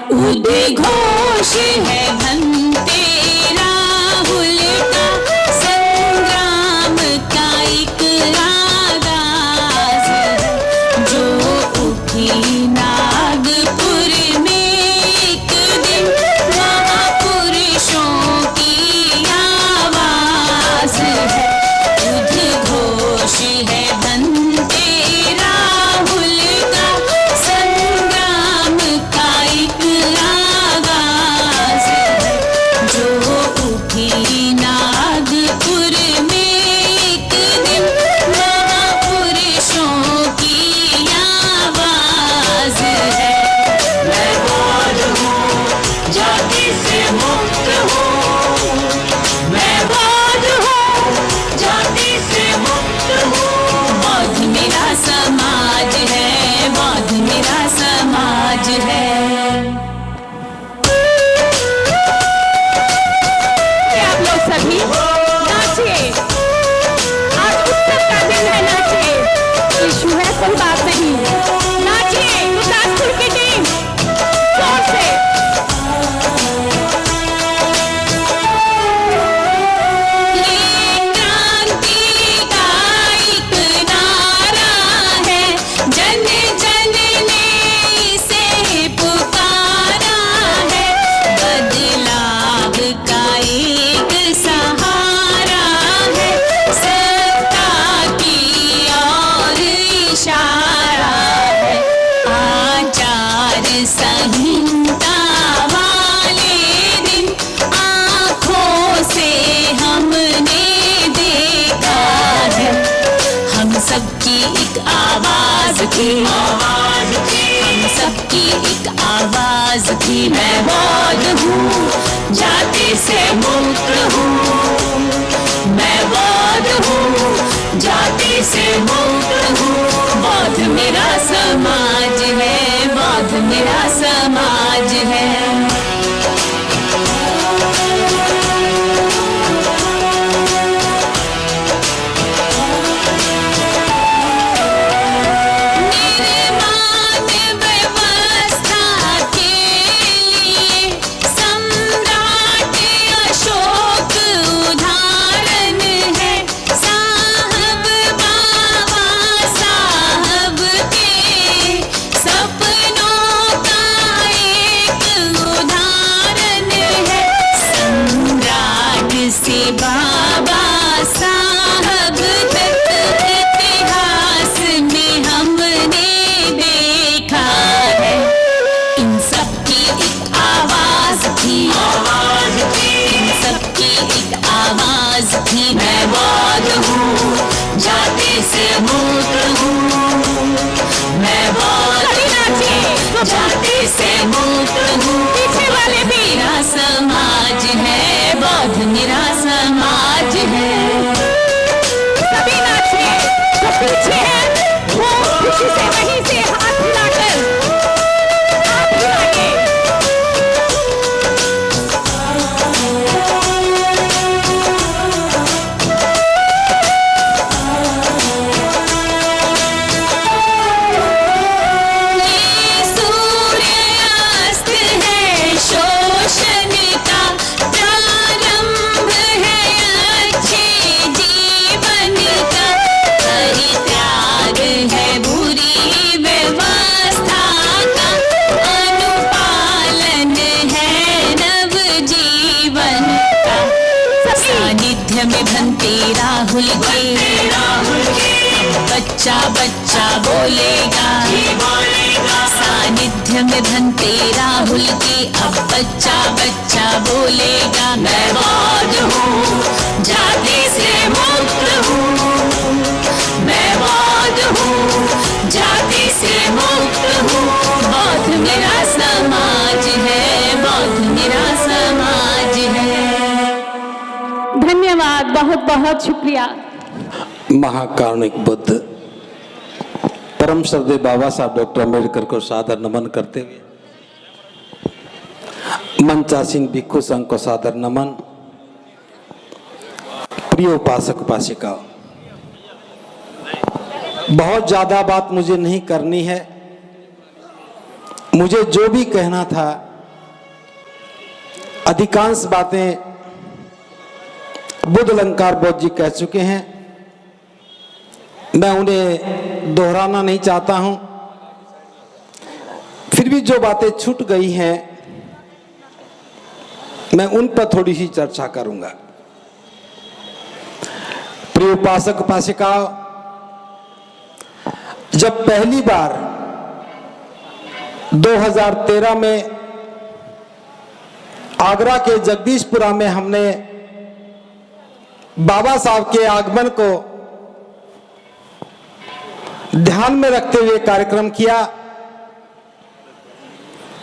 उद्घोष है भंते राहुल का, संग्राम का एक आगाज है, जो उठी नागपुर में एक दिन, महापुरुषों की आवाज है। उद्घोष है भंते राहुल का, संग्राम का एक आगाज है, जो उठी नागपुर में एक दिन, महापुरुषों की आवाज है। मैं बाल हूँ, जाति से मुक्त हूँ, मैं बाल हूँ, जाति से मुक्त हूँ। बौद्ध मेरा समाज है, बौद्ध मेरा समाज है। आप लोग सभी नाचिए, आज उत्सव का दिन है, नाचिए। इशू है कोई बात नहीं, नाचिए। गुरदासपुर की टीम जोर से। ये क्रांति का एक नारा है, जन जन ने इसे पुकारा है, बदलाव का एक सहारा है, सत्ता की ओर इशारा है। आचार संहिता वाले दिन आँखों से हमने देखा है, हम सबकी एक आवाज थी, हम सबकी एक आवाज थी। मैं बौद्ध हूँ, जाति से मुक्त हूँ, मैं बौद्ध हूँ, जाति से मुक्त हूँ। बौद्ध मेरा समाज है, बौद्ध मेरा समाज है। निर्माण व्यवस्था के लिए सम्राट अशोक उदाहरण है, साहब बाबा साहब के सपनों का एक उदाहरण है। सम्राट से बाबा साहब तक इतिहास में हमने देखा है, इन सबकी एक आवाज थी, इन सबकी एक आवाज थी। मैं बौद्ध हूँ, जाति से मुक्त हूँ, मैं बौद्ध हूँ, जाति से मुक्त हूँ। पीछे वाले भी। मेरा समाज है, बौद्ध मेरा समाज है। सभी नाचिए, जो पीछे है वो खुशी से वहीं से हाथ हिलाकर आप हिलाइए। ये सूर्यास्त है शोषण का, प्रारंभ है अच्छे जीवन का, परित्याग है बुरी व्यवस्था का, अनुपालन है नव जीवन का। सानिध्य में भंते राहुल के, बच्चा बच्चा बोलेगा, सानिध्य में भंते राहुल के, अब बच्चा बच्चा बोलेगा। मैं बौद्ध हूँ, जाति से मुक्त हूँ, मैं बौद्ध हूँ, जाति से मुक्त हूँ। बौद्ध मेरा समाज है, बौद्ध मेरा समाज है। धन्यवाद, बहुत बहुत शुक्रिया। महाकारुणिक बुद्ध परम श्रद्धेय बाबा साहब डॉक्टर अम्बेडकर को सादर नमन करते हुए मंचासीन भिक्षु संघ को सादर नमन। प्रिय उपासक उपासिका, बहुत ज्यादा बात मुझे नहीं करनी है। मुझे जो भी कहना था अधिकांश बातें बुद्ध अलंकार बौद्ध जी कह चुके हैं, मैं उन्हें दोहराना नहीं चाहता हूं। फिर भी जो बातें छूट गई हैं मैं उन पर थोड़ी सी चर्चा करूंगा। प्रिय उपासक उपासिकाओं, जब पहली बार 2013 में आगरा के जगदीशपुरा में हमने बाबा साहब के आगमन को ध्यान में रखते हुए कार्यक्रम किया,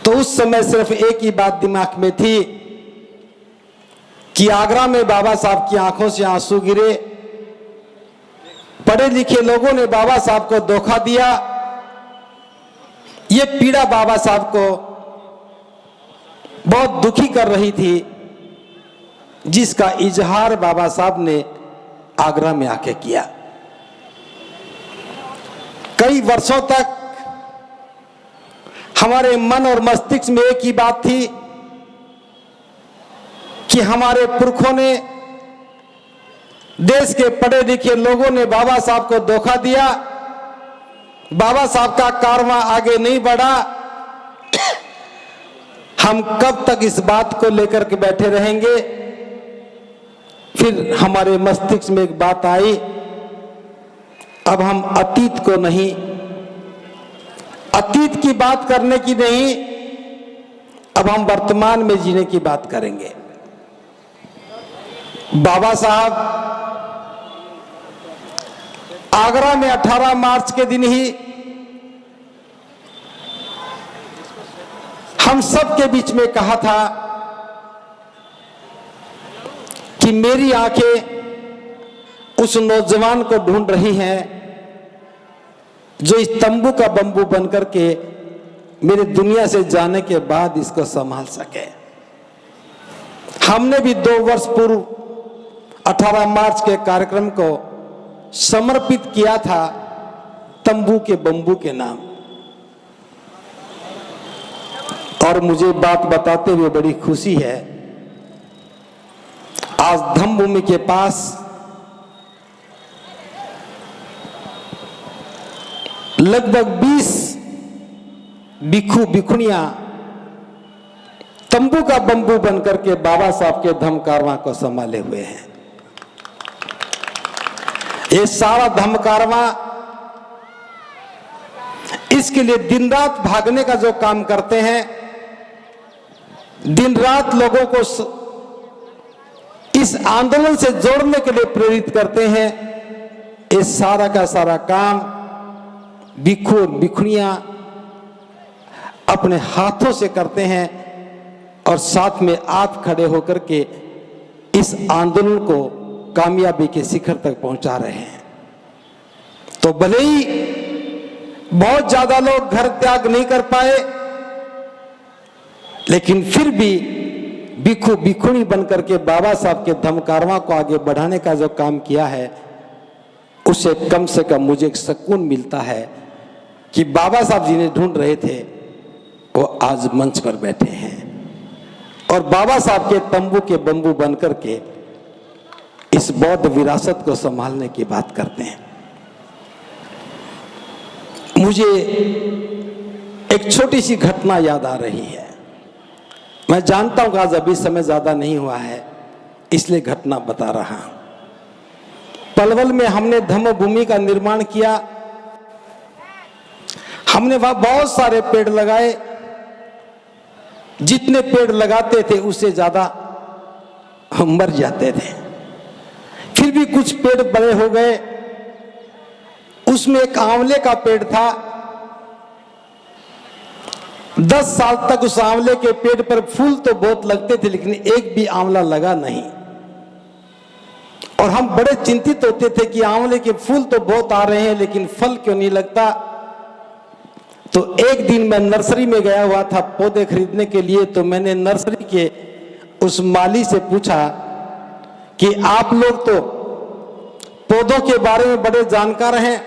तो उस समय सिर्फ एक ही बात दिमाग में थी कि आगरा में बाबा साहब की आंखों से आंसू गिरे, पढ़े लिखे लोगों ने बाबा साहब को धोखा दिया। ये पीड़ा बाबा साहब को बहुत दुखी कर रही थी, जिसका इजहार बाबा साहब ने आगरा में आके किया। कई वर्षों तक हमारे मन और मस्तिष्क में एक ही बात थी कि हमारे पुरखों ने, देश के पढ़े लिखे लोगों ने बाबा साहब को धोखा दिया, बाबा साहब का कारवां आगे नहीं बढ़ा। हम कब तक इस बात को लेकर के बैठे रहेंगे? फिर हमारे मस्तिष्क में एक बात आई, अब हम अतीत को नहीं, अतीत की बात करने की नहीं, अब हम वर्तमान में जीने की बात करेंगे। बाबा साहब आगरा में 18 मार्च के दिन ही हम सब के बीच में कहा था कि मेरी आंखें उस नौजवान को ढूंढ रही हैं जो इस तंबू का बंबू बनकर के मेरे दुनिया से जाने के बाद इसको संभाल सके। हमने भी 2 वर्ष पूर्व 18 मार्च के कार्यक्रम को समर्पित किया था तंबू के बंबू के नाम। और मुझे बात बताते हुए बड़ी खुशी है, आज धम्मभूमि के पास लगभग 20 भिक्षु भिक्षुणियां तंबू का बंबू बनकर के बाबा साहब के धम्म कारवां को संभाले हुए हैं। ये सारा धम्म कारवां इसके लिए दिन रात भागने का जो काम करते हैं, दिन रात लोगों को इस आंदोलन से जोड़ने के लिए प्रेरित करते हैं, ये सारा का सारा काम भिक्षु और भिक्षुणियां अपने हाथों से करते हैं और साथ में आप खड़े होकर के इस आंदोलन को कामयाबी के शिखर तक पहुंचा रहे हैं। तो भले ही बहुत ज्यादा लोग घर त्याग नहीं कर पाए, लेकिन फिर भी भिक्षु भिक्षुणी बनकर के बाबा साहब के धम्म कारवां को आगे बढ़ाने का जो काम किया है, उससे कम से कम मुझे एक सुकून मिलता है कि बाबा साहब जिन्हें ढूंढ रहे थे वो आज मंच पर बैठे हैं और बाबा साहब के तंबू के बंबू बनकर के इस बौद्ध विरासत को संभालने की बात करते हैं। मुझे एक छोटी सी घटना याद आ रही है। मैं जानता हूं कि आज अभी समय ज्यादा नहीं हुआ है, इसलिए घटना बता रहा हूं। पलवल में हमने धम्म भूमि का निर्माण किया। हमने वहां बहुत सारे पेड़ लगाए, जितने पेड़ लगाते थे उससे ज्यादा हम मर जाते थे। फिर भी कुछ पेड़ बड़े हो गए। उसमें एक आंवले का पेड़ था। 10 साल तक उस आंवले के पेड़ पर फूल तो बहुत लगते थे, लेकिन एक भी आंवला लगा नहीं। और हम बड़े चिंतित होते थे कि आंवले के फूल तो बहुत आ रहे हैं, लेकिन फल क्यों नहीं लगता। तो एक दिन मैं नर्सरी में गया हुआ था पौधे खरीदने के लिए। तो मैंने नर्सरी के उस माली से पूछा कि आप लोग तो पौधों के बारे में बड़े जानकार हैं,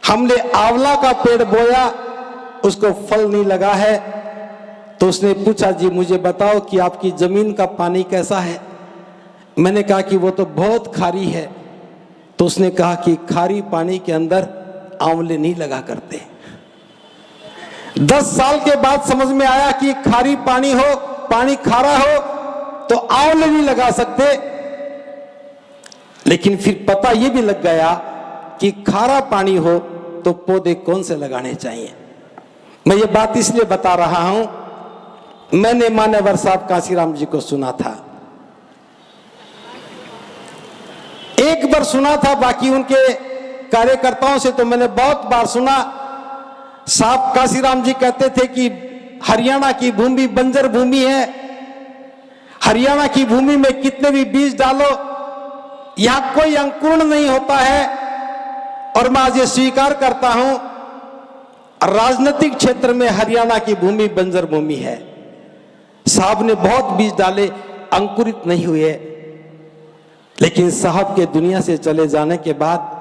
हमने आंवला का पेड़ बोया, उसको फल नहीं लगा है, तो उसने पूछा, जी मुझे बताओ कि आपकी जमीन का पानी कैसा है। मैंने कहा कि वो तो बहुत खारी है। तो उसने कहा कि खारी पानी के अंदर आंवले नहीं लगा करते। 10 साल के बाद समझ में आया कि खारी पानी हो, पानी खारा हो तो आंवले नहीं लगा सकते। लेकिन फिर पता यह भी लग गया कि खारा पानी हो तो पौधे कौन से लगाने चाहिए। मैं ये बात इसलिए बता रहा हूं, मैंने मान्यवर साहब कांशीराम जी को सुना था, एक बार सुना था, बाकी उनके कार्यकर्ताओं से तो मैंने बहुत बार सुना। साहब कांशीराम जी कहते थे कि हरियाणा की भूमि बंजर भूमि है, हरियाणा की भूमि में कितने भी बीज डालो यहां कोई अंकुरण नहीं होता है। और मैं आज ये स्वीकार करता हूं, राजनीतिक क्षेत्र में हरियाणा की भूमि बंजर भूमि है। साहब ने बहुत बीज डाले, अंकुरित नहीं हुए। लेकिन साहब के दुनिया से चले जाने के बाद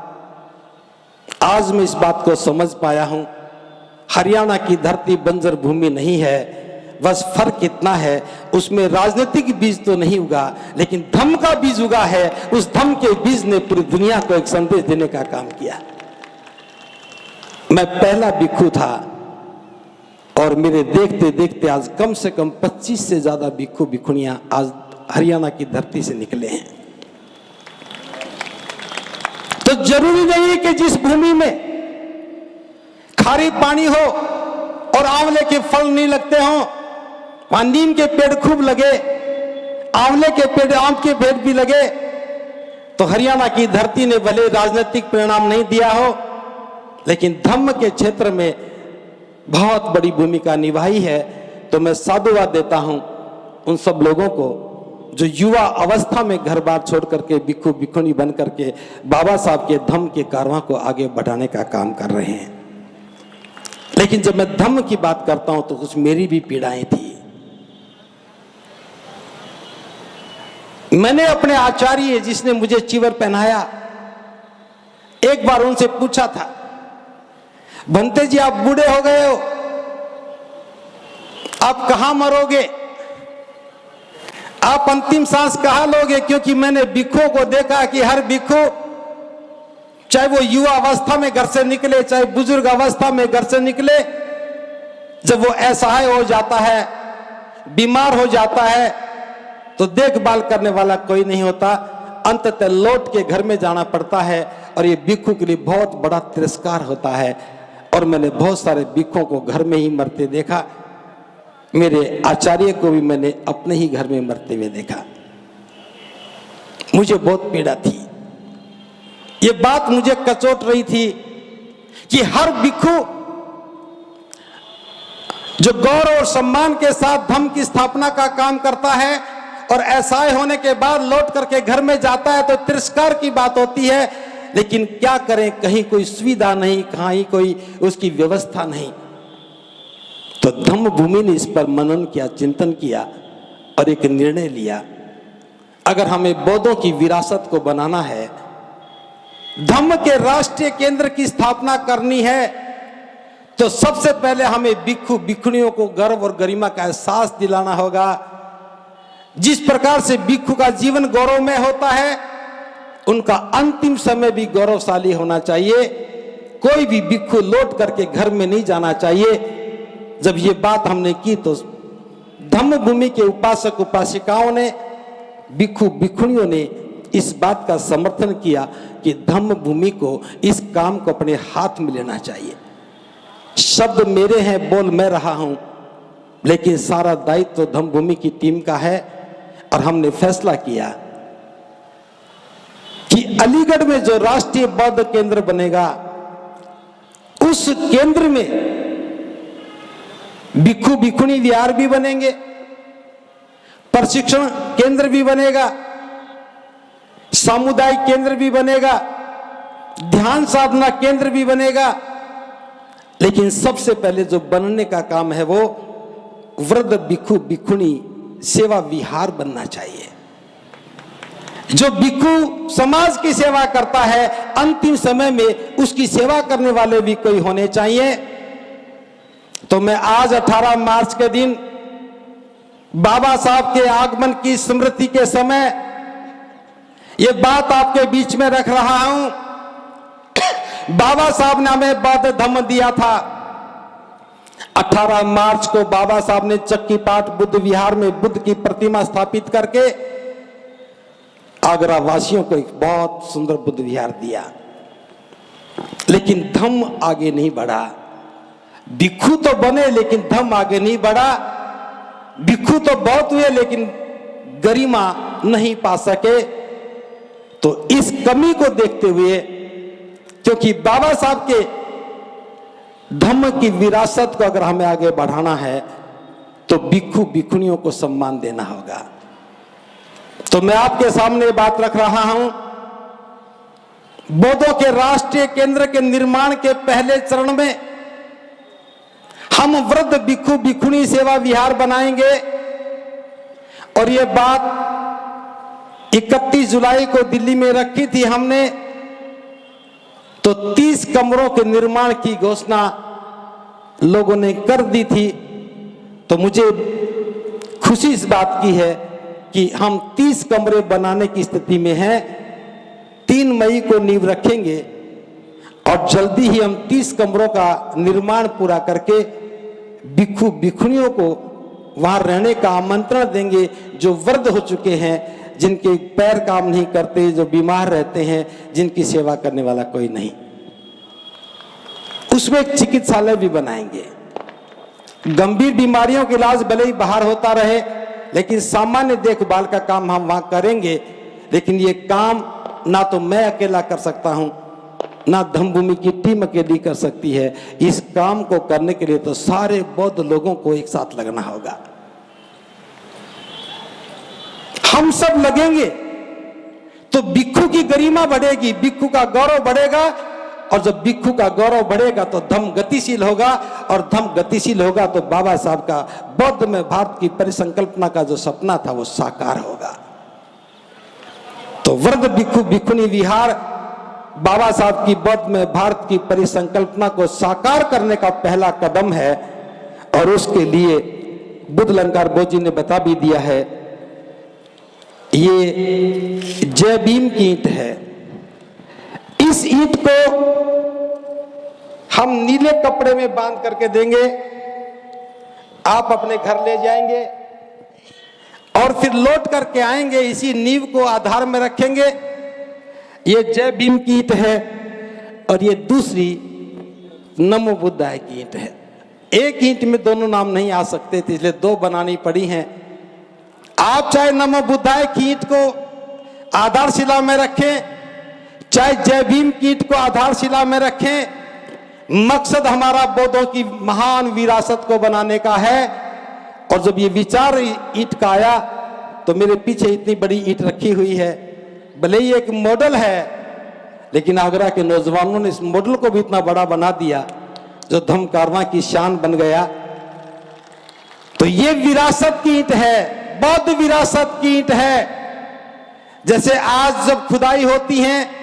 आज मैं इस बात को समझ पाया हूं, हरियाणा की धरती बंजर भूमि नहीं है। बस फर्क इतना है, उसमें राजनीतिक बीज तो नहीं उगा, लेकिन धम्म का बीज उगा है। उस धम्म के बीज ने पूरी दुनिया को एक संदेश देने का काम किया। मैं पहला भिक्खु था और मेरे देखते देखते आज कम से कम 25 से ज्यादा भिक्खु भिक्खुनियां आज हरियाणा की धरती से निकले हैं। तो जरूरी नहीं है कि जिस भूमि में खारी पानी हो और आंवले के फल नहीं लगते हो, वहां नीम के पेड़ खूब लगे, आंवले के पेड़, आम के पेड़ भी लगे, तो हरियाणा की धरती ने भले राजनीतिक परिणाम नहीं दिया हो, लेकिन धम्म के क्षेत्र में बहुत बड़ी भूमिका निभाई है। तो मैं साधुवाद देता हूं उन सब लोगों को जो युवा अवस्था में घर बार छोड़ करके भिक्खु भिक्खुनी बन करके बाबा साहब के धम्म के कारवां को आगे बढ़ाने का काम कर रहे हैं। लेकिन जब मैं धम्म की बात करता हूं तो कुछ मेरी भी पीड़ाएं थी। मैंने अपने आचार्य जिसने मुझे चिवर पहनाया, एक बार उनसे पूछा था, भंते जी आप बूढ़े हो गए हो, आप कहां मरोगे, आप अंतिम सांस कहां लोगे? क्योंकि मैंने भिक्खुओं को देखा कि हर भिक्खु चाहे वो युवा अवस्था में घर से निकले, चाहे बुजुर्ग अवस्था में घर से निकले, जब वो असहाय हो जाता है, बीमार हो जाता है, तो देखभाल करने वाला कोई नहीं होता, अंततः लौट के घर में जाना पड़ता है। और ये भिक्खु के लिए बहुत बड़ा तिरस्कार होता है। और मैंने बहुत सारे भिक्खुओं को घर में ही मरते देखा। मेरे आचार्य को भी मैंने अपने ही घर में मरते हुए देखा। मुझे बहुत पीड़ा थी, ये बात मुझे कचोट रही थी कि हर भिक्खु जो गौरव और सम्मान के साथ धम्म की स्थापना का काम करता है और असहाय होने के बाद लौट करके घर में जाता है तो तिरस्कार की बात होती है। लेकिन क्या करें, कहीं कोई सुविधा नहीं, कहीं कोई उसकी व्यवस्था नहीं। तो धम्म भूमि ने इस पर मनन किया, चिंतन किया और एक निर्णय लिया, अगर हमें बौद्धों की विरासत को बनाना है, धम्म के राष्ट्रीय केंद्र की स्थापना करनी है, तो सबसे पहले हमें भिक्खु भिक्खुनियों को गर्व और गरिमा का एहसास दिलाना होगा। जिस प्रकार से भिक्खु का जीवन गौरवमय होता है, उनका अंतिम समय भी गौरवशाली होना चाहिए। कोई भी भिक्खु लौट करके घर में नहीं जाना चाहिए। जब ये बात हमने की तो धम्म भूमि के उपासक उपासिकाओं ने, भिक्खु भिक्खुनियों ने इस बात का समर्थन किया कि धम्म भूमि को, इस काम को अपने हाथ में लेना चाहिए। शब्द मेरे हैं, बोल मैं रहा हूं, लेकिन सारा दायित्व धम्म भूमि की टीम का है। और हमने फैसला किया कि अलीगढ़ में जो राष्ट्रीय बौद्ध केंद्र बनेगा, उस केंद्र में भिक्खु भिक्खुनी विहार भी बनेंगे, प्रशिक्षण केंद्र भी बनेगा, सामुदायिक केंद्र भी बनेगा, ध्यान साधना केंद्र भी बनेगा। लेकिन सबसे पहले जो बनने का काम है वो वृद्ध भिक्खु भिक्खुनी सेवा विहार बनना चाहिए। जो भिक्खु समाज की सेवा करता है, अंतिम समय में उसकी सेवा करने वाले भी कोई होने चाहिए। तो मैं आज 18 मार्च के दिन बाबा साहब के आगमन की स्मृति के समय ये बात आपके बीच में रख रहा हूं। बाबा साहब ने हमें बौद्ध धम्म दिया था। 18 मार्च को बाबा साहब ने चक्कीपाट बुद्ध विहार में बुद्ध की प्रतिमा स्थापित करके आगरा वासियों को एक बहुत सुंदर बुद्ध विहार दिया, लेकिन धम्म आगे नहीं बढ़ा। भिक्षु तो बने लेकिन धम्म आगे नहीं बढ़ा। भिक्षु तो बहुत हुए लेकिन गरिमा नहीं पा सके। तो इस कमी को देखते हुए, क्योंकि बाबा साहब के धम्म की विरासत को अगर हमें आगे बढ़ाना है तो भिक्षु भिक्षुणियों को सम्मान देना होगा। तो मैं आपके सामने बात रख रहा हूं। बौद्धों के राष्ट्रीय केंद्र के निर्माण के पहले चरण में हम वृद्ध भिक्षु भिक्षुणी सेवा विहार बनाएंगे, और यह बात 31 जुलाई को दिल्ली में रखी थी हमने। तो 30 कमरों के निर्माण की घोषणा लोगों ने कर दी थी। तो मुझे खुशी इस बात की है कि हम 30 कमरे बनाने की स्थिति में हैं। 3 मई को नींव रखेंगे और जल्दी ही हम 30 कमरों का निर्माण पूरा करके भिक्षु भिक्षुणियों को वहां रहने का आमंत्रण देंगे, जो वृद्ध हो चुके हैं, जिनके पैर काम नहीं करते, जो बीमार रहते हैं, जिनकी सेवा करने वाला कोई नहीं। उसमें एक चिकित्सालय भी बनाएंगे। गंभीर बीमारियों के इलाज भले ही बाहर होता रहे, लेकिन सामान्य देखभाल का काम हम वहां करेंगे। लेकिन ये काम ना तो मैं अकेला कर सकता हूं, ना धम्मभूमि की टीम अकेली कर सकती है। इस काम को करने के लिए तो सारे बौद्ध लोगों को एक साथ लगना होगा। हम सब लगेंगे तो भिक्षु की गरिमा बढ़ेगी, भिक्षु का गौरव बढ़ेगा। और जब भिक्षु का गौरव बढ़ेगा तो धम्म गतिशील होगा, और धम्म गतिशील होगा तो बाबा साहब का बौद्ध में भारत की परिसंकल्पना का जो सपना था वो साकार होगा। तो वृद्ध भिक्षु भिक्षुणी विहार बाबा साहब की बौद्ध में भारत की परिसंकल्पना को साकार करने का पहला कदम है। और उसके लिए बुद्ध अलंकार बोध जी ने बता भी दिया है। ये जय भीम की ईंट है। इस ईंट को हम नीले कपड़े में बांध करके देंगे, आप अपने घर ले जाएंगे और फिर लौट करके आएंगे, इसी नींव को आधार में रखेंगे। ये जय भीम की ईंट है और ये दूसरी नमो बुद्धाय की ईंट है। एक ईंट में दोनों नाम नहीं आ सकते थे, इसलिए 2 बनानी पड़ी हैं। आप चाहे नमो बुद्धाय की ईंट को आधारशिला में रखें, चाहे जय भीम की ईंट को आधारशिला में रखें, मकसद हमारा बौद्धों की महान विरासत को बनाने का है। और जब ये विचार ईंट का आया तो मेरे पीछे इतनी बड़ी ईंट रखी हुई है। भले ही एक मॉडल है, लेकिन आगरा के नौजवानों ने इस मॉडल को भी इतना बड़ा बना दिया जो धम्म कारवां की शान बन गया। तो ये विरासत की ईंट है, बौद्ध विरासत की ईंट है। जैसे आज जब खुदाई होती है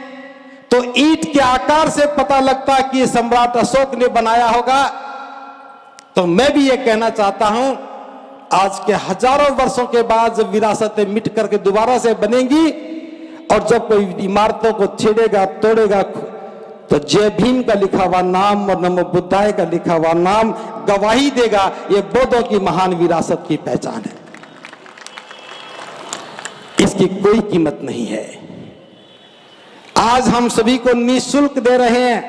तो ईंट के आकार से पता लगता है कि ये सम्राट अशोक ने बनाया होगा। तो मैं भी ये कहना चाहता हूं, आज के हजारों वर्षों के बाद जब विरासतें मिट करके दोबारा से बनेंगी और जब कोई इमारतों को छेड़ेगा तोड़ेगा, तो जय भीम का लिखा हुआ नाम और नमो बुद्धाय का लिखा हुआ नाम गवाही देगा, ये बौद्धों की महान विरासत की पहचान है। इसकी कोई कीमत नहीं है। आज हम सभी को निःशुल्क दे रहे हैं,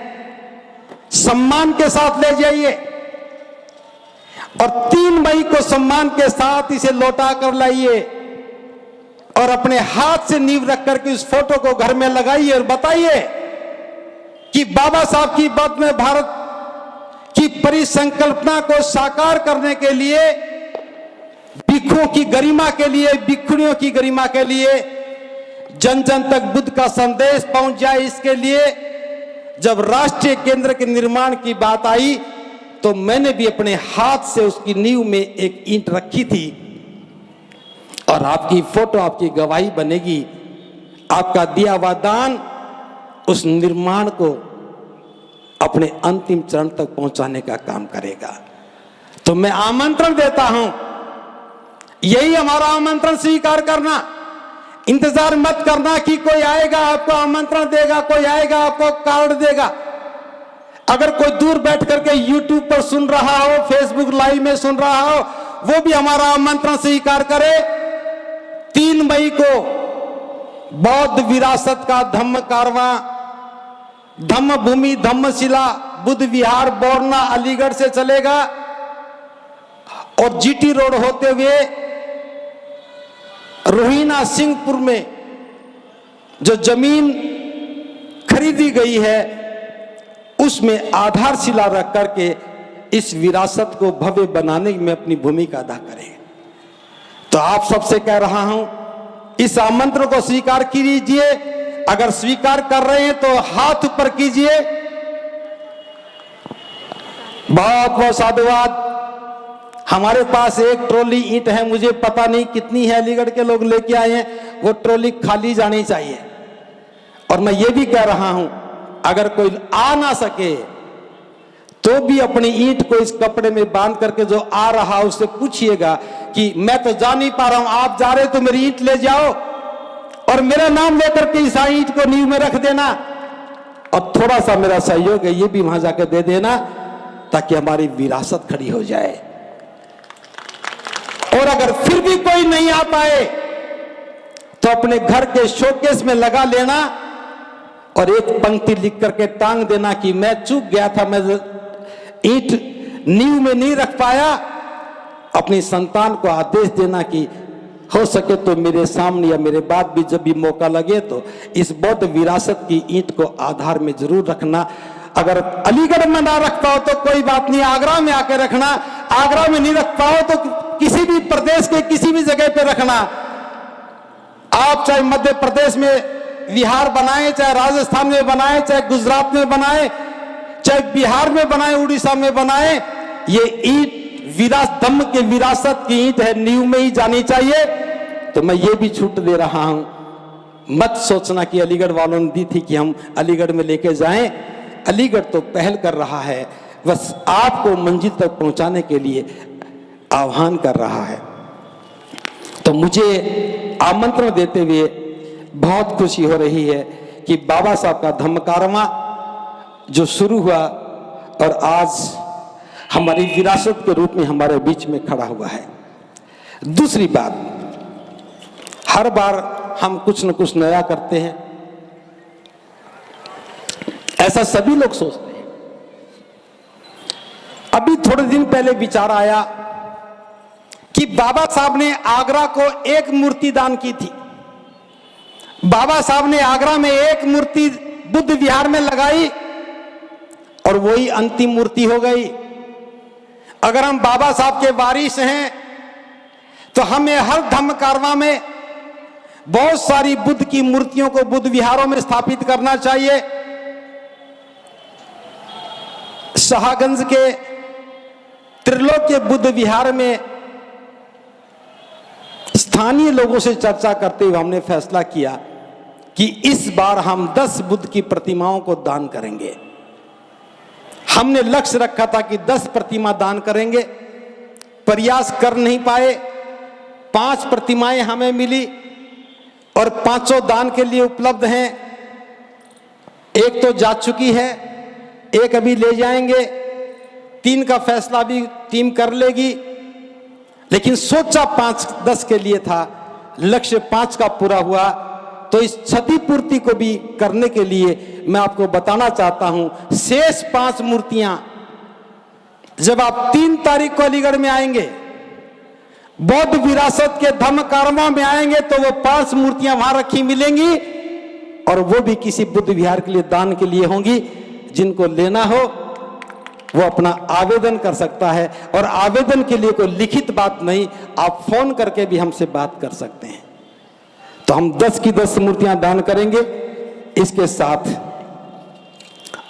सम्मान के साथ ले जाइए और 3 मई को सम्मान के साथ इसे लौटा कर लाइए और अपने हाथ से नींव रख करके उस फोटो को घर में लगाइए और बताइए कि बाबा साहब की बौद्ध में भारत की परिसंकल्पना को साकार करने के लिए, भिक्षुओं की गरिमा के लिए, भिक्षुणियों की गरिमा के लिए, जन जन तक बुद्ध का संदेश पहुंच जाए, इसके लिए जब राष्ट्रीय केंद्र के निर्माण की बात आई तो मैंने भी अपने हाथ से उसकी नींव में एक ईंट रखी थी। और आपकी फोटो आपकी गवाही बनेगी, आपका दिया हुआ दान उस निर्माण को अपने अंतिम चरण तक पहुंचाने का काम करेगा। तो मैं आमंत्रण देता हूं, यही हमारा आमंत्रण स्वीकार करना। इंतजार मत करना कि कोई आएगा आपको आमंत्रण देगा, कोई आएगा आपको कार्ड देगा। अगर कोई दूर बैठ करके YouTube पर सुन रहा हो, Facebook लाइव में सुन रहा हो, वो भी हमारा आमंत्रण स्वीकार करे। 3 मई को बौद्ध विरासत का धम्म कारवां धम्म भूमि धम्मशिला बुद्ध विहार बोरना अलीगढ़ से चलेगा और GT रोड होते हुए रोहिना सिंहपुर में जो जमीन खरीदी गई है उसमें आधारशिला रख करके इस विरासत को भव्य बनाने में अपनी भूमिका अदा करें। तो आप सबसे कह रहा हूं, इस आमंत्रण को स्वीकार कीजिए। अगर स्वीकार कर रहे हैं तो हाथ ऊपर कीजिए। बहुत बहुत साधुवाद। हमारे पास एक ट्रॉली ईंट है, मुझे पता नहीं कितनी है, अलीगढ़ के लोग लेके आए हैं, वो ट्रॉली खाली जानी चाहिए। और मैं ये भी कह रहा हूं, अगर कोई आ ना सके तो भी अपनी ईंट को इस कपड़े में बांध करके जो आ रहा उससे पूछिएगा कि मैं तो जा नहीं पा रहा हूं, आप जा रहे तो मेरी ईंट ले जाओ और मेरा नाम लेकर के इस ईंट को नींव में रख देना और थोड़ा सा मेरा सहयोग है ये भी वहां जाकर दे देना, ताकि हमारी विरासत खड़ी हो जाए। और अगर फिर भी कोई नहीं आ पाए तो अपने घर के शोकेस में लगा लेना और एक पंक्ति लिख करके टांग देना कि मैं चूक गया था, मैं ईंट नींव में नहीं रख पाया। अपनी संतान को आदेश देना कि हो सके तो मेरे सामने या मेरे बाद भी जब भी मौका लगे तो इस बौद्ध विरासत की ईंट को आधार में जरूर रखना। अगर अलीगढ़ में ना रख पाओ तो कोई बात नहीं, आगरा में आके रखना। आगरा में नहीं रख पाओ तो किसी भी प्रदेश के किसी भी जगह पे रखना। आप चाहे मध्य प्रदेश में विहार बनाए, चाहे राजस्थान में बनाए, चाहे गुजरात में बनाए, चाहे बिहार में बनाए, उड़ीसा में बनाए, ये ईंट धम्म के विरासत की ईंट है, नींव में ही जानी चाहिए। तो मैं ये भी छूट दे रहा हूं, मत सोचना कि अलीगढ़ वालों ने दी थी कि हम अलीगढ़ में लेके जाएं। अलीगढ़ तो पहल कर रहा है, बस आपको मंजिल तक पहुंचाने के लिए आह्वान कर रहा है। तो मुझे आमंत्रण देते हुए बहुत खुशी हो रही है कि बाबा साहब का धम्म कारवां जो शुरू हुआ और आज हमारी विरासत के रूप में हमारे बीच में खड़ा हुआ है। दूसरी बात, हर बार हम कुछ न कुछ नया करते हैं, ऐसा सभी लोग सोचते हैं। अभी थोड़े दिन पहले विचार आया कि बाबा साहब ने आगरा को एक मूर्ति दान की थी। बाबा साहब ने आगरा में एक मूर्ति बुद्ध विहार में लगाई और वही अंतिम मूर्ति हो गई। अगर हम बाबा साहब के वारिस हैं तो हमें हर धम्म कारवां में बहुत सारी बुद्ध की मूर्तियों को बुद्ध विहारों में स्थापित करना चाहिए। शाहगंज के त्रिलोक्य बुद्ध विहार में स्थानीय लोगों से चर्चा करते हुए हमने फैसला किया कि इस बार हम 10 बुद्ध की प्रतिमाओं को दान करेंगे। हमने लक्ष्य रखा था कि 10 प्रतिमा दान करेंगे, प्रयास कर नहीं पाए। 5 प्रतिमाएं हमें मिली और 5 दान के लिए उपलब्ध हैं। एक तो जा चुकी है, एक अभी ले जाएंगे, 3 का फैसला भी टीम कर लेगी। लेकिन सोचा 5-10 के लिए था, लक्ष्य 5 का पूरा हुआ। तो इस क्षतिपूर्ति को भी करने के लिए मैं आपको बताना चाहता हूं, शेष 5 मूर्तियां जब आप 3 तारीख को अलीगढ़ में आएंगे, बौद्ध विरासत के धम्म कारवां में आएंगे, तो वो 5 मूर्तियां वहां रखी मिलेंगी और वो भी किसी बुद्ध विहार के लिए दान के लिए होंगी। जिनको लेना हो वो अपना आवेदन कर सकता है और आवेदन के लिए कोई लिखित बात नहीं, आप फोन करके भी हमसे बात कर सकते हैं। तो हम 10 की 10 मूर्तियां दान करेंगे। इसके साथ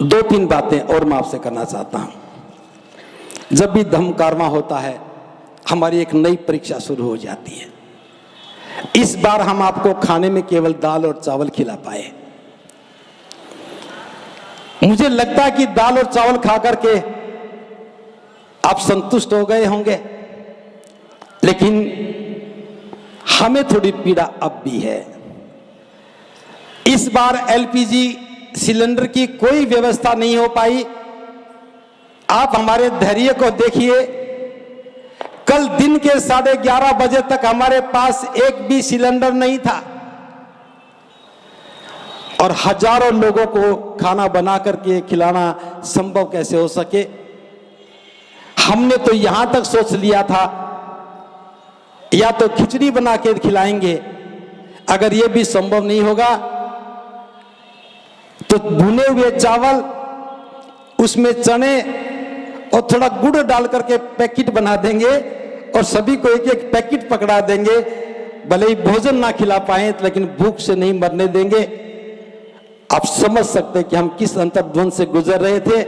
2-3 बातें और मैं आपसे करना चाहता हूं। जब भी धम्म कारवां होता है हमारी एक नई परीक्षा शुरू हो जाती है। इस बार हम आपको खाने में केवल दाल और चावल खिला पाए। मुझे लगता है कि दाल और चावल खा करके आप संतुष्ट हो गए होंगे, लेकिन हमें थोड़ी पीड़ा अब भी है। इस बार एलपीजी सिलेंडर की कोई व्यवस्था नहीं हो पाई। आप हमारे धैर्य को देखिए, कल दिन के 11:30 बजे तक हमारे पास एक भी सिलेंडर नहीं था और हजारों लोगों को खाना बना करके खिलाना संभव कैसे हो सके। हमने तो यहां तक सोच लिया था या तो खिचड़ी बना के खिलाएंगे, अगर यह भी संभव नहीं होगा तो भुने हुए चावल, उसमें चने और थोड़ा गुड़ डाल करके पैकेट बना देंगे और सभी को एक एक पैकेट पकड़ा देंगे। भले ही भोजन ना खिला पाए लेकिन भूख से नहीं मरने देंगे। आप समझ सकते हैं कि हम किस अंतर्द्वंद से गुजर रहे थे।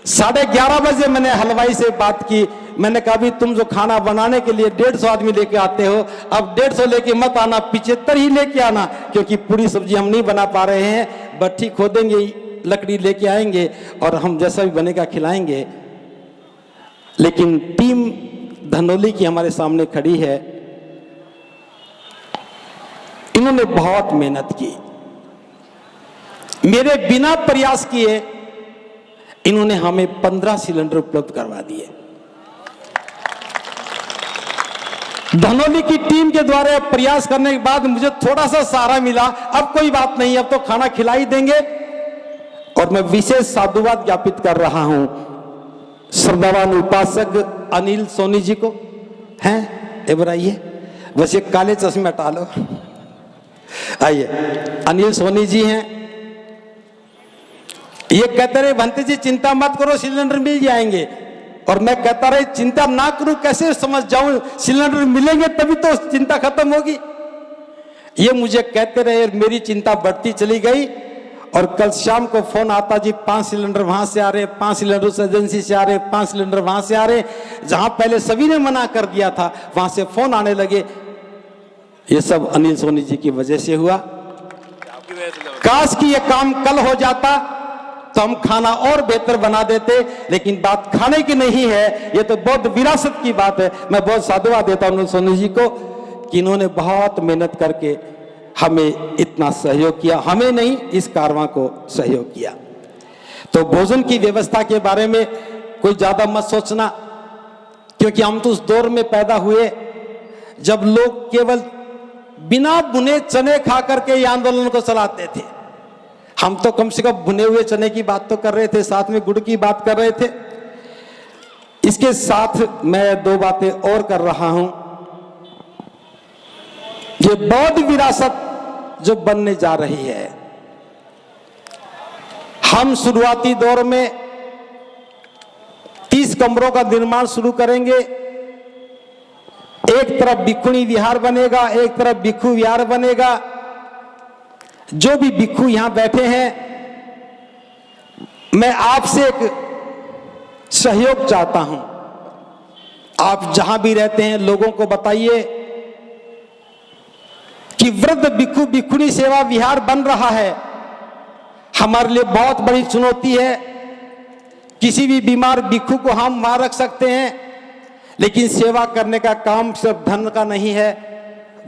11:30 बजे मैंने हलवाई से बात की। मैंने कहा भी तुम जो खाना बनाने के लिए 150 आदमी लेके आते हो, अब 150 लेके मत आना, 75 ही लेके आना, क्योंकि पूरी सब्जी हम नहीं बना पा रहे हैं। भट्ठी खोदेंगे, लकड़ी लेके आएंगे और हम जैसा भी बनेगा खिलाएंगे। लेकिन टीम धनौली की हमारे सामने खड़ी है। इन्होंने बहुत मेहनत की, मेरे बिना प्रयास किए इन्होंने हमें 15 सिलेंडर उपलब्ध करवा दिए। धनौली की टीम के द्वारा प्रयास करने के बाद मुझे थोड़ा सा सहारा मिला। अब कोई बात नहीं, अब तो खाना खिला ही देंगे। और मैं विशेष साधुवाद ज्ञापित कर रहा हूं श्रद्धावान उपासक अनिल सोनी जी को। हैं एक आइए, बस ये काले चश्मे हटा लो। आइए, अनिल सोनी जी हैं। ये कहते रहे भंते जी चिंता मत करो, सिलेंडर मिल जाएंगे। और मैं कहता रहे चिंता ना करूं कैसे समझ जाऊं, सिलेंडर मिलेंगे तभी तो चिंता खत्म होगी। ये मुझे कहते रहे, मेरी चिंता बढ़ती चली गई। और कल शाम को फोन आता, जी 5 सिलेंडर वहां से आ रहे, 5 सिलेंडर उस एजेंसी से आ रहे, 5 सिलेंडर वहां से आ रहे। जहां पहले सभी ने मना कर दिया था वहां से फोन आने लगे। ये सब अनिल सोनी जी की वजह से हुआ। काश कि ये काम कल हो जाता तो हम खाना और बेहतर बना देते, लेकिन बात खाने की नहीं है, ये तो बहुत विरासत की बात है। मैं बहुत साधुवाद देता हूं सोनी जी को कि इन्होंने बहुत मेहनत करके हमें इतना सहयोग किया। हमें नहीं, इस कारवां को सहयोग किया। तो भोजन की व्यवस्था के बारे में कोई ज्यादा मत सोचना, क्योंकि हम तो उस दौर में पैदा हुए जब लोग केवल बिना भुने चने खा करके ये आंदोलन को चलाते थे। हम तो कम से कम भुने हुए चने की बात तो कर रहे थे, साथ में गुड़ की बात कर रहे थे। इसके साथ मैं 2 बातें और कर रहा हूं। ये बौद्ध विरासत जो बनने जा रही है, हम शुरुआती दौर में 30 कमरों का निर्माण शुरू करेंगे। एक तरफ भिक्षुणी विहार बनेगा, एक तरफ भिक्षु विहार बनेगा। जो भी भिक्षु यहां बैठे हैं, मैं आपसे एक सहयोग चाहता हूं। आप जहां भी रहते हैं लोगों को बताइए कि वृद्ध भिक्षु भिक्षुणी सेवा विहार बन रहा है। हमारे लिए बहुत बड़ी चुनौती है। किसी भी बीमार भिक्षु को हम वहां रख सकते हैं, लेकिन सेवा करने का काम सिर्फ धन का नहीं है,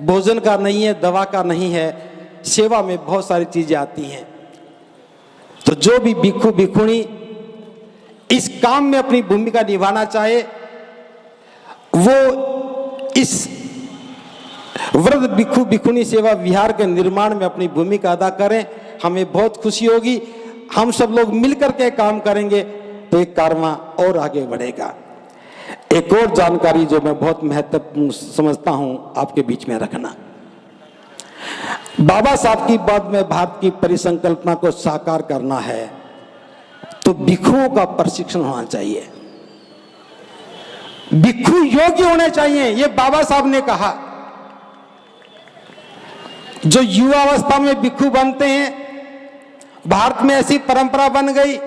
भोजन का नहीं है, दवा का नहीं है। सेवा में बहुत सारी चीजें आती हैं। तो जो भी भिक्षु भिक्षुणी इस काम में अपनी भूमिका निभाना चाहे, वो इस वृद्ध भिक्षु भिक्षुणी सेवा विहार के निर्माण में अपनी भूमिका अदा करें। हमें बहुत खुशी होगी। हम सब लोग मिलकर के काम करेंगे तो एक कारवां और आगे बढ़ेगा। एक और जानकारी जो मैं बहुत महत्वपूर्ण समझता हूं आपके बीच में रखना, बाबा साहब की बात में भारत की परिसंकल्पना को साकार करना है तो भिक्षुओं का प्रशिक्षण होना चाहिए। भिक्षु योग्य होने चाहिए, ये बाबा साहब ने कहा। जो युवा अवस्था में भिक्षु बनते हैं, भारत में ऐसी परंपरा बन गई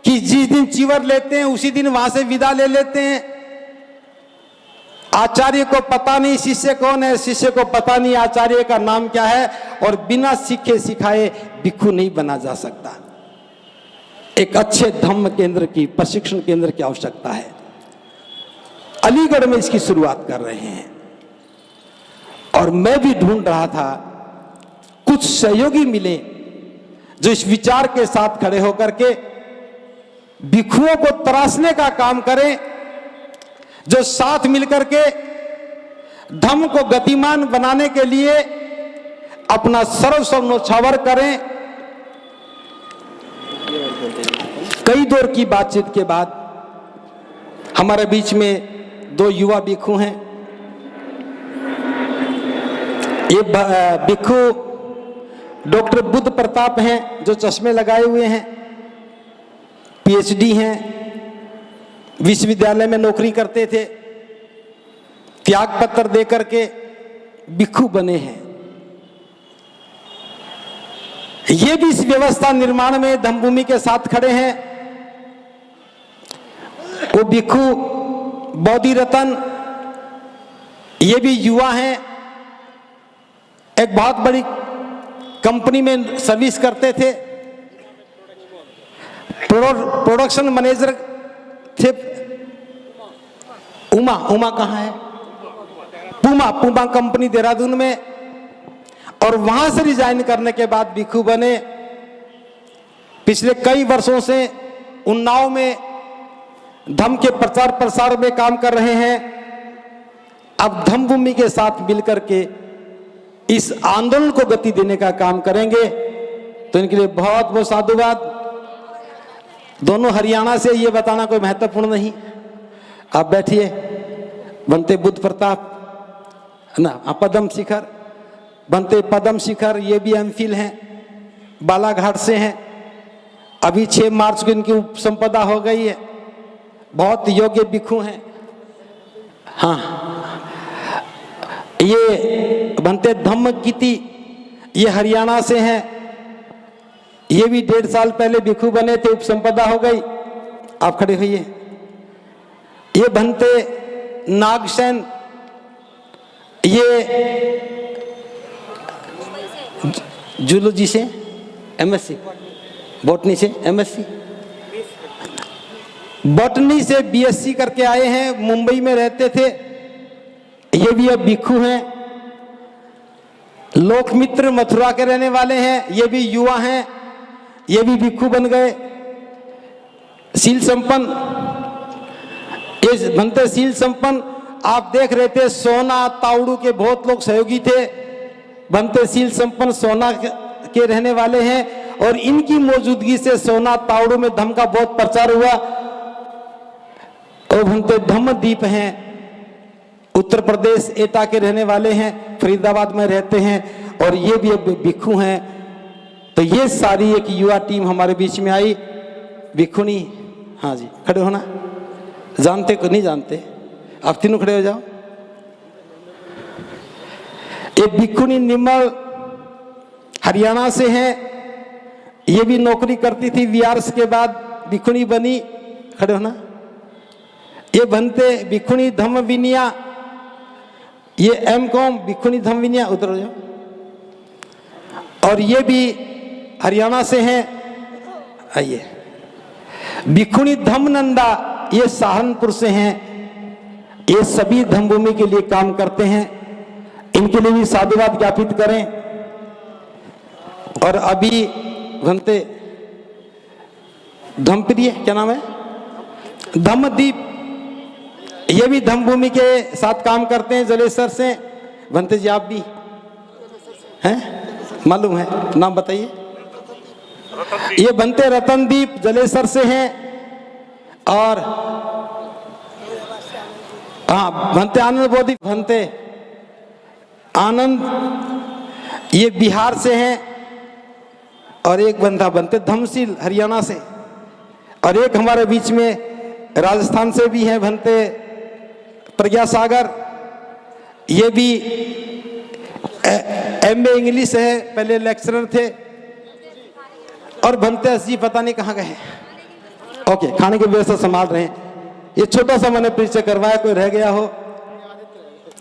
कि जिस दिन चीवर लेते हैं उसी दिन वहां से विदा ले लेते हैं। आचार्य को पता नहीं शिष्य कौन है, शिष्य को पता नहीं आचार्य का नाम क्या है, और बिना सीखे सिखाए भिक्षु नहीं बना जा सकता। एक अच्छे धम्म केंद्र की, प्रशिक्षण केंद्र की आवश्यकता है। अलीगढ़ में इसकी शुरुआत कर रहे हैं। और मैं भी ढूंढ रहा था कुछ सहयोगी मिले जो इस विचार के साथ खड़े होकर के भिक्षुओं को तराशने का काम करें, जो साथ मिलकर के धम्म को गतिमान बनाने के लिए अपना सर्वस्व न्यौछावर करें। कई दौर की बातचीत के बाद हमारे बीच में दो युवा भिक्षु हैं। ये भिक्षु डॉक्टर बुद्ध प्रताप हैं जो चश्मे लगाए हुए हैं, पीएचडी हैं, विश्वविद्यालय में नौकरी करते थे, त्याग पत्र देकर के भिक्षु बने हैं। ये भी इस व्यवस्था निर्माण में धम्मभूमि के साथ खड़े हैं। वो भिक्षु बौद्धि रतन, ये भी युवा हैं, एक बहुत बड़ी कंपनी में सर्विस करते थे, प्रोडक्शन मैनेजर थे। उमा कहाँ है? पूमा कंपनी देहरादून में, और वहां से रिजाइन करने के बाद भिक्षु बने। पिछले कई वर्षों से उन्नाव में धम्म के प्रचार प्रसार में काम कर रहे हैं। अब धम्मभूमि के साथ मिलकर के इस आंदोलन को गति देने का काम करेंगे, तो इनके लिए बहुत बहुत साधुवाद। दोनों हरियाणा से, ये बताना कोई महत्वपूर्ण नहीं। आप बैठिए। बनते बुद्ध प्रताप ना, पदम शिखर, बनते पदम शिखर, ये भी एमफिल हैं, बालाघाट से हैं। अभी 6 मार्च को इनकी उपसंपदा हो गई है। बहुत योग्य भिक्षु हैं। हाँ, ये बनते धम्मकीर्ति, ये हरियाणा से हैं। ये भी 1.5 साल पहले भिक्षु बने थे, उपसंपदा हो गई। आप खड़े होइए। ये बनते नागसेन, ये जूलॉजी से एमएससी, बॉटनी से एमएससी, बॉटनी से बीएससी करके आए हैं, मुंबई में रहते थे। ये भी अब भिक्षु हैं। लोकमित्र मथुरा के रहने वाले हैं, ये भी युवा हैं, ये भी भिक्षु बन गए। शील संपन्न, ये बनते शील संपन्न, आप देख रहे थे सोना ताउड़ू के बहुत लोग सहयोगी थे। बनते शील संपन्न सोना के रहने वाले हैं, और इनकी मौजूदगी से सोना ताउड़ू में धम्म का बहुत प्रचार हुआ। और बनते धम्मदीप हैं, उत्तर प्रदेश एटा के रहने वाले हैं, फरीदाबाद में रहते हैं, और ये भी अब भिक्षु हैं। तो ये सारी एक युवा टीम हमारे बीच में आई। भिक्षुणी, हाँ जी, खड़े होना। जानते को नहीं जानते, आप तीनों खड़े हो जाओ। ये भिक्षुणी निर्मल हरियाणा से हैं। ये भी नौकरी करती थी, वीआरएस के बाद भिक्षुणी बनी। खड़े होना। ये बनते भिक्षुणी धम्म विनया, ये एमकॉम भिक्षुणी धम्म विनया, उधर हो जाओ। और ये भी हरियाणा से हैं। आइए। भिक्षुणी धम्मनंदा, ये सहारनपुर से हैं। ये सभी धम्मभूमि के लिए काम करते हैं। इनके लिए भी साधुवाद ज्ञापित करें। और अभी बनते धम्मप्रिय, क्या नाम है? धम्मदीप, ये भी धम्मभूमि के साथ काम करते हैं, जलेसर से। बनते जी आप भी हैं, मालूम है, नाम बताइए। ये बनते रतनदीप जलेसर से हैं। और हाँ, बनते आनंद बोधि, बनते आनंद, ये बिहार से हैं। और एक बंदा बनते धमशील हरियाणा से। और एक हमारे बीच में राजस्थान से भी हैं, बनते प्रज्ञा सागर, ये भी एमए इंग्लिश है, पहले लेक्चरर थे। और बनते जी पता नहीं कहाँ गए। ओके, खाने की व्यवस्था संभाल रहे हैं। ये छोटा सा मैंने परिचय करवाया, कोई रह गया हो।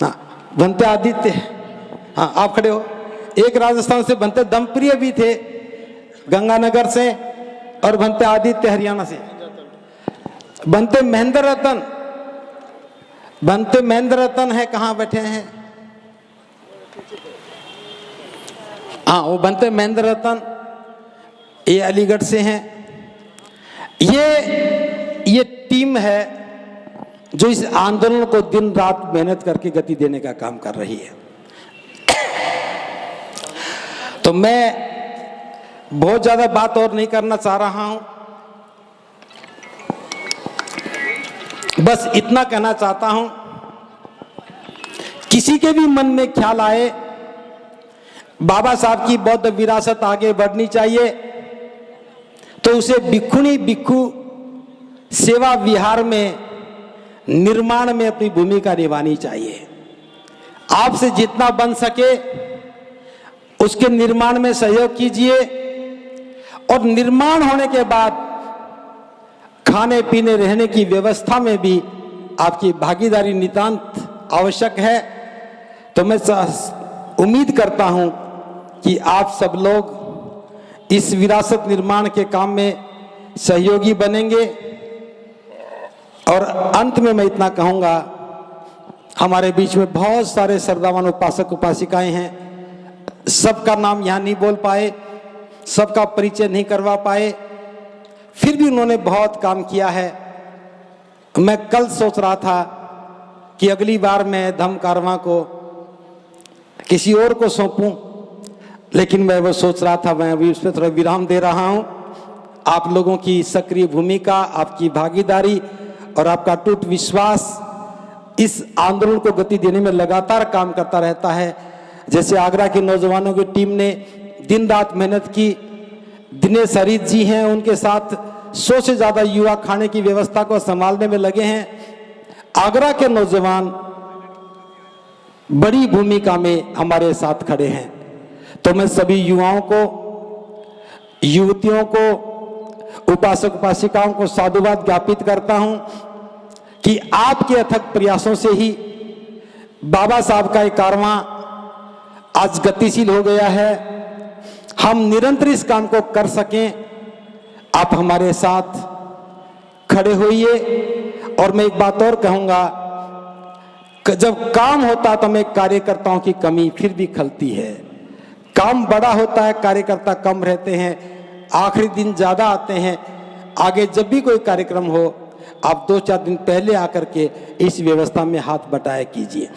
हाँ, बनते आदित्य, हाँ आप खड़े हो। एक राजस्थान से बनते दमप्रिय भी थे, गंगानगर से। और बनते आदित्य हरियाणा से। बनते महेंद्र रतन, बनते महेंद्र रतन है, कहाँ बैठे हैं? हाँ, वो बनते महेंद्र रतन, ये अलीगढ़ से हैं। ये टीम है जो इस आंदोलन को दिन रात मेहनत करके गति देने का काम कर रही है। तो मैं बहुत ज्यादा बात और नहीं करना चाह रहा हूं, बस इतना कहना चाहता हूं, किसी के भी मन में ख्याल आए बाबा साहब की बौद्ध विरासत आगे बढ़नी चाहिए तो उसे भिक्षुणी भिक्षु सेवा विहार में निर्माण में अपनी भूमिका निभानी चाहिए। आपसे जितना बन सके उसके निर्माण में सहयोग कीजिए और निर्माण होने के बाद खाने पीने रहने की व्यवस्था में भी आपकी भागीदारी नितांत आवश्यक है। तो मैं उम्मीद करता हूं कि आप सब लोग इस विरासत निर्माण के काम में सहयोगी बनेंगे। और अंत में मैं इतना कहूंगा, हमारे बीच में बहुत सारे श्रद्धावान उपासक उपासिकाएं हैं, सबका नाम यहाँ नहीं बोल पाए, सबका परिचय नहीं करवा पाए, फिर भी उन्होंने बहुत काम किया है। मैं कल सोच रहा था कि अगली बार मैं धम्म कारवां को किसी और को सौंपूं, लेकिन मैं वो सोच रहा था, मैं अभी उस पर थोड़ा विराम दे रहा हूं। आप लोगों की सक्रिय भूमिका, आपकी भागीदारी और आपका अटूट विश्वास इस आंदोलन को गति देने में लगातार काम करता रहता है। जैसे आगरा के नौजवानों की टीम ने दिन रात मेहनत की, दिनेश हरीत जी हैं, उनके साथ 100 से ज़्यादा युवा खाने की व्यवस्था को संभालने में लगे हैं। आगरा के नौजवान बड़ी भूमिका में हमारे साथ खड़े हैं। तो मैं सभी युवाओं को, युवतियों को, उपासक उपासिकाओं को साधुवाद ज्ञापित करता हूं कि आपके अथक प्रयासों से ही बाबा साहब का एक कारवां आज गतिशील हो गया है। हम निरंतर इस काम को कर सकें, आप हमारे साथ खड़े होइए। और मैं एक बात और कहूंगा, जब काम होता तो हमें कार्यकर्ताओं की कमी फिर भी खलती है। काम बड़ा होता है, कार्यकर्ता कम रहते हैं, आखिरी दिन ज्यादा आते हैं। आगे जब भी कोई कार्यक्रम हो, आप 2-4 दिन पहले आकर के इस व्यवस्था में हाथ बटाया कीजिए।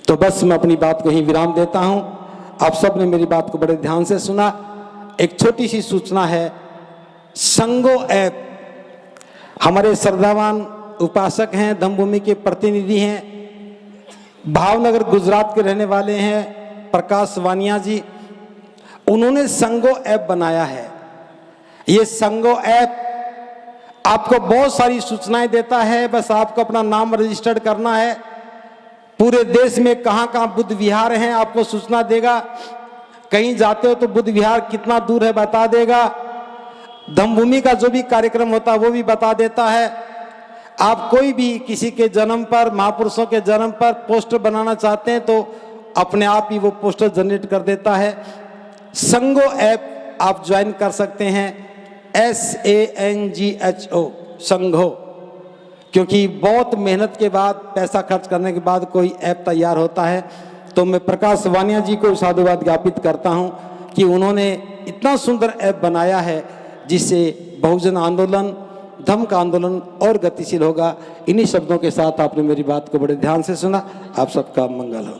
तो बस मैं अपनी बात को ही विराम देता हूं। आप सब ने मेरी बात को बड़े ध्यान से सुना। एक छोटी सी सूचना है, संगो ऐप, हमारे श्रद्धावान उपासक हैं, धम्मभूमि के प्रतिनिधि हैं, भावनगर गुजरात के रहने वाले हैं, प्रकाश वानिया जी, उन्होंने संगो ऐप बनाया है। ये संगो ऐप आपको बहुत सारी सूचनाएं देता है, बस आपको अपना नाम रजिस्टर्ड करना है। पूरे देश में कहां कहां बुद्ध विहार हैं आपको सूचना देगा। कहीं जाते हो तो बुद्ध विहार कितना दूर है बता देगा। धम्मभूमि का जो भी कार्यक्रम होता है वो भी बता देता है। आप कोई भी किसी के जन्म पर, महापुरुषों के जन्म पर पोस्टर बनाना चाहते हैं तो अपने आप ही वो पोस्टर जनरेट कर देता है। संगो ऐप आप ज्वाइन कर सकते हैं, SANGHO, संघो, क्योंकि बहुत मेहनत के बाद, पैसा खर्च करने के बाद कोई ऐप तैयार होता है। तो मैं प्रकाश वानिया जी को साधुवाद ज्ञापित करता हूं कि उन्होंने इतना सुंदर ऐप बनाया है जिससे बहुजन आंदोलन, धम्म का आंदोलन और गतिशील होगा। इन्हीं शब्दों के साथ आपने मेरी बात को बड़े ध्यान से सुना। आप सबका मंगल हो।